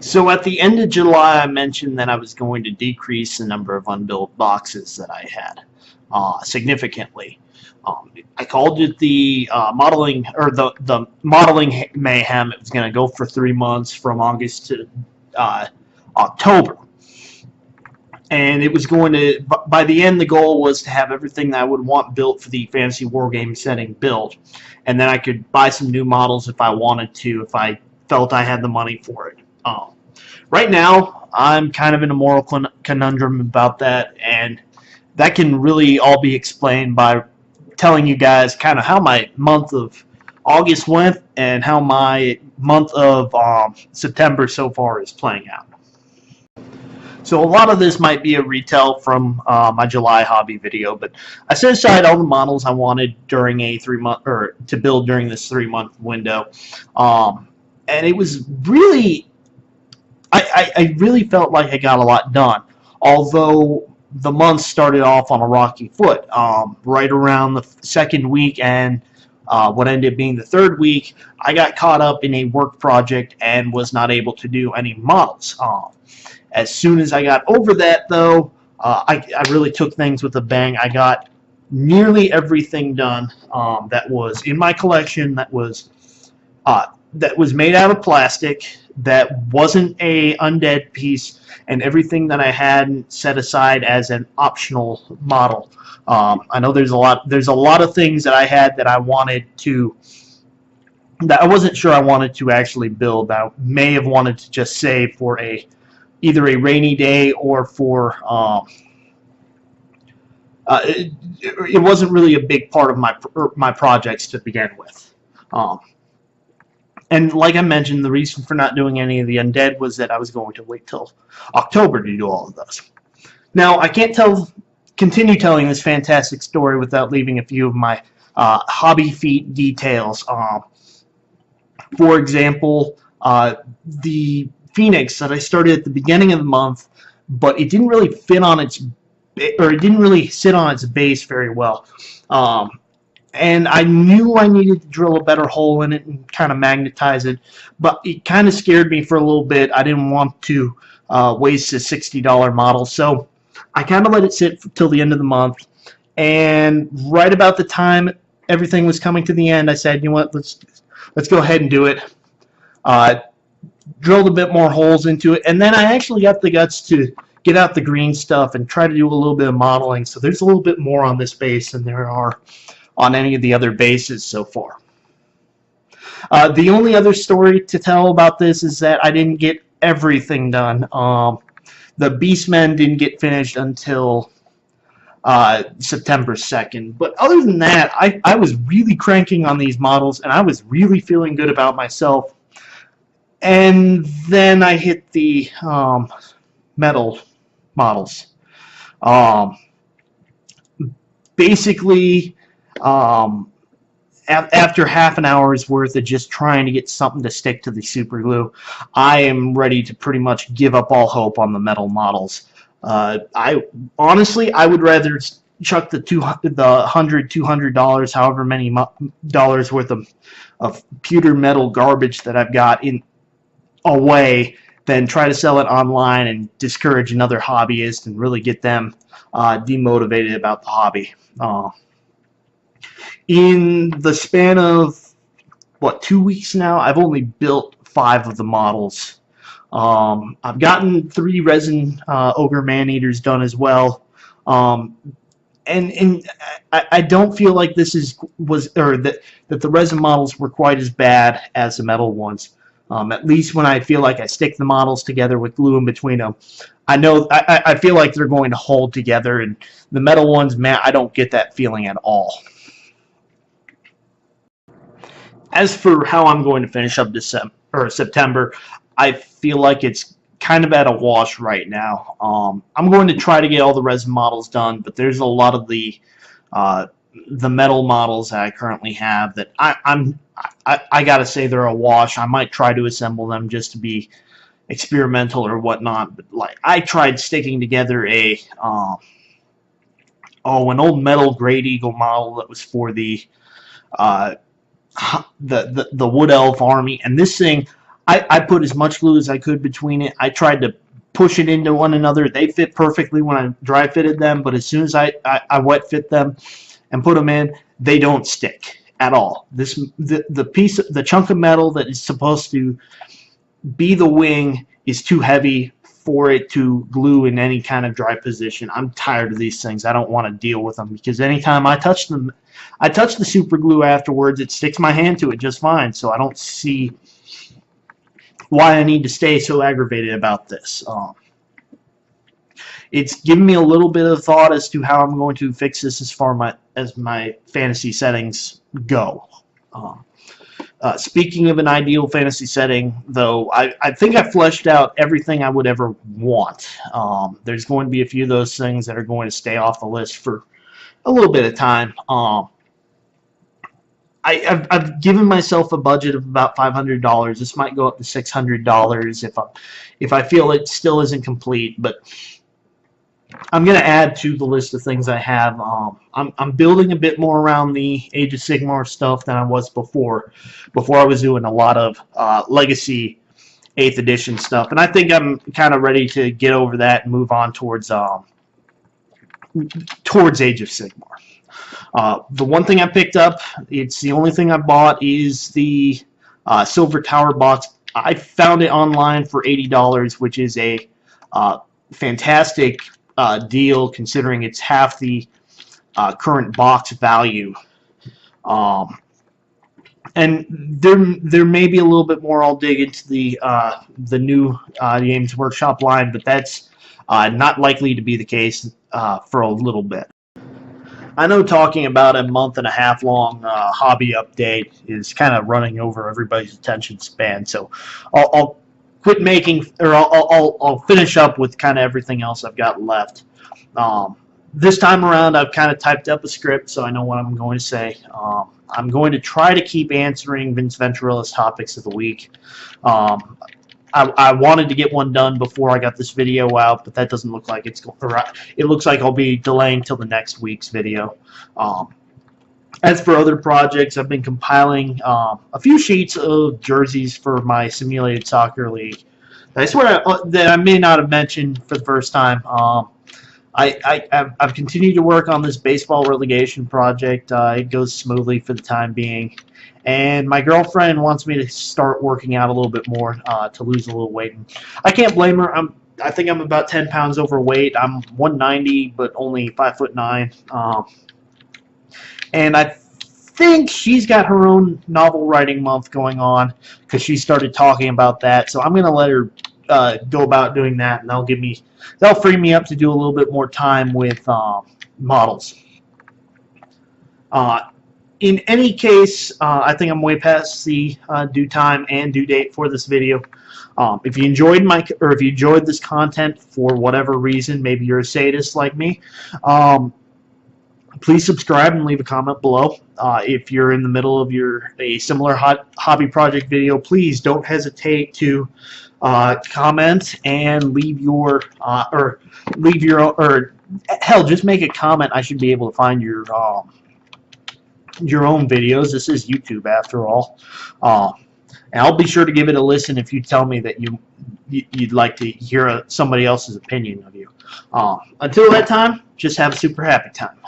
So at the end of July, I mentioned that I was going to decrease the number of unbuilt boxes that I had significantly. I called it the modeling or the modeling mayhem. It was going to go for 3 months from August to October, and it was going to. By the end, the goal was to have everything that I would want built for the fantasy war game setting built, and then I could buy some new models if I wanted to, if I felt I had the money for it. Right now, I'm kind of in a moral conundrum about that, and that can really all be explained by telling you guys kind of how my month of August went and how my month of September so far is playing out. So a lot of this might be a retell from my July hobby video, but I set aside all the models I wanted during a 3-month or to build during this 3-month window, and it was really. I really felt like I got a lot done, although the month started off on a rocky foot. Right around the second week and what ended up being the third week, I got caught up in a work project and was not able to do any models. As soon as I got over that, though, I really took things with a bang. I got nearly everything done that was in my collection that was made out of plastic, that wasn't a undead piece, and everything that I had set aside as an optional model. I know there's a lot of things that I had that I wanted to, that I wasn't sure I wanted to actually build. That I may have wanted to just save for either a rainy day or for it wasn't really a big part of my projects to begin with. And like I mentioned, the reason for not doing any of the undead was that I was going to wait till October to do all of those. Now, I can't continue telling this fantastic story without leaving a few of my hobby feat details. For example, the Phoenix that I started at the beginning of the month, but it didn't really fit on its, or it didn't really sit on its base very well. And I knew I needed to drill a better hole in it and kind of magnetize it, but it kind of scared me for a little bit. I didn't want to waste a $60 model, so I kind of let it sit till the end of the month. And right about the time everything was coming to the end, I said, you know what, let's go ahead and do it. Drilled a bit more holes into it, and then I actually got the guts to get out the green stuff and try to do a little bit of modeling. So there's a little bit more on this base than there are on any of the other bases so far. The only other story to tell about this is that I didn't get everything done. The Beastmen didn't get finished until September 2nd. But other than that, I was really cranking on these models, and I was really feeling good about myself. And then I hit the metal models. Basically, after half an hour's worth of just trying to get something to stick to the super glue, I am ready to pretty much give up all hope on the metal models. Honestly, I would rather chuck the $200, however many dollars worth of pewter metal garbage that I've got away than try to sell it online and discourage another hobbyist and really get them demotivated about the hobby. In the span of, what, 2 weeks now, I've only built 5 of the models. I've gotten 3 resin ogre man-eaters done as well. And I don't feel like this that the resin models were quite as bad as the metal ones. At least when I feel like I stick the models together with glue in between them, I feel like they're going to hold together. And the metal ones, man, I don't get that feeling at all. As for how I'm going to finish up September, I feel like it's kind of at a wash right now. I'm going to try to get all the resin models done, but there's a lot of the metal models that I currently have that I gotta say they're a wash. I might try to assemble them just to be experimental or whatnot, but like I tried sticking together an old metal Great Eagle model that was for the Wood Elf army, and this thing, I put as much glue as I could between it. I tried to push it into one another. They fit perfectly when I dry fitted them, but as soon as I wet fit them and put them in, they don't stick at all. The chunk of metal that is supposed to be the wing is too heavy for it to glue in any kind of dry position. I'm tired of these things. I don't want to deal with them because anytime I touch them, I touch the super glue afterwards, it sticks my hand to it just fine. So I don't see why I need to stay so aggravated about this. It's given me a little bit of thought as to how I'm going to fix this as far as my fantasy settings go. Speaking of an ideal fantasy setting, though, I think I fleshed out everything I would ever want. There's going to be a few of those things that are going to stay off the list for a little bit of time. I've given myself a budget of about $500. This might go up to $600 if I feel it still isn't complete, but I'm going to add to the list of things I have. I'm building a bit more around the Age of Sigmar stuff than I was before. Before I was doing a lot of Legacy 8th edition stuff, and I think I'm kind of ready to get over that and move on towards Age of Sigmar. The one thing I picked up, it's the only thing I bought, is the Silver Tower box. I found it online for $80, which is a fantastic deal considering it's half the current box value. And there may be a little bit more. I'll dig into the new Games Workshop line, but that's not likely to be the case for a little bit. I know talking about a month-and-a-half long hobby update is kind of running over everybody's attention span, so I'll quit making, or I'll finish up with kind of everything else I've got left. This time around, I've kind of typed up a script, so I know what I'm going to say. I'm going to try to keep answering Vince Venturilla's topics of the week. I wanted to get one done before I got this video out, but that doesn't look like it's going. It looks like I'll be delaying till the next week's video. As for other projects, I've been compiling a few sheets of jerseys for my simulated soccer league. I swear that I may not have mentioned for the first time. I've continued to work on this baseball relegation project. It goes smoothly for the time being. And my girlfriend wants me to start working out a little bit more to lose a little weight. And I can't blame her. I think I'm about 10 pounds overweight. I'm 190, but only 5'9". And I think she's got her own novel writing month going on because she started talking about that. So I'm going to let her go about doing that, and they'll free me up to do a little bit more time with models. In any case, I think I'm way past the due time and due date for this video. If you enjoyed this content for whatever reason, maybe you're a sadist like me, please subscribe and leave a comment below. If you're in the middle of a similar hobby project video, please don't hesitate to comment and leave your or hell, just make a comment. I should be able to find your own videos. This is YouTube after all. And I'll be sure to give it a listen if you tell me that you'd like to hear somebody else's opinion of you. Until that time, just have a super happy time.